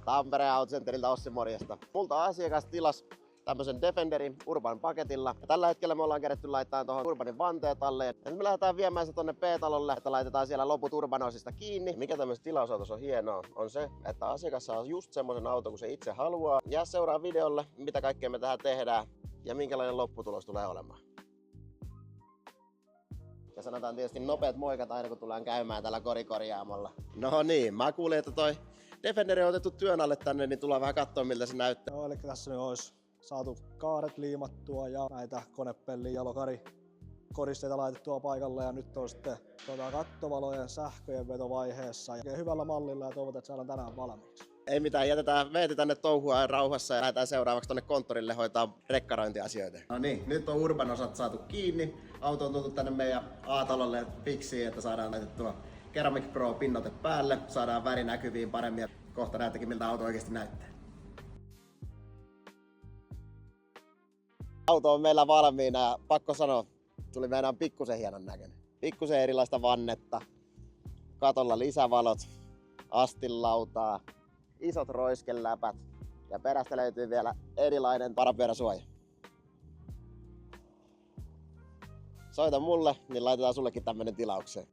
Tampereen Autocenteriltä Ossi, morjesta. Multa asiakas tilas tämmösen Defenderin Urban paketilla. Ja tällä hetkellä me ollaan kerätty laittaa tuohon Urbanin vanteet alle. Ja nyt me lähdetään viemään se tonne P-talolle, että laitetaan siellä loput Urbanosista kiinni. Mikä tämmöisessä tilausautossa on hienoa, on se, että asiakas saa just semmoisen auton, kun se itse haluaa. Jää seuraa videolle, mitä kaikkea me tähän tehdään ja minkälainen lopputulos tulee olemaan. Ja sanotaan tietysti nopeat moikat aina, kun tullaan käymään täällä korikorjaamolla. No niin, mä kuulin, että toi Defender on otettu työn alle tänne, niin tullaan vähän katsoa, miltä se näyttää. Joo, eli tässä nyt olisi saatu kaaret liimattua ja näitä konepellin ja koristeita laitettua paikalle. Ja nyt on sitten kattovalojen sähköjen vetovaiheessa ja hyvällä mallilla ja toivotaan, että saadaan tänään valmiiksi. Ei mitään, jätetään veeti tänne touhua rauhassa ja lähdetään seuraavaksi tonne konttorille hoitaa rekkarointiasioita. No niin, nyt on Urban-osat saatu kiinni. Auto on tultu tänne meidän A-talolle fiksiin, että saadaan laitettua Ceramic Pro -pinnoite päälle. Saadaan väri näkyviin paremmin ja kohta näettekin, miltä auto oikeasti näyttää. Auto on meillä valmiina ja pakko sanoa, tuli meidän pikkusen hienon näköinen. Pikkusen erilaista vannetta, katolla lisävalot, astinlautaa, isot roiskeläpät ja perästä löytyy vielä erilainen varapyöräsuoja. Soita mulle, niin laitetaan sullekin tämmönen tilaukseen.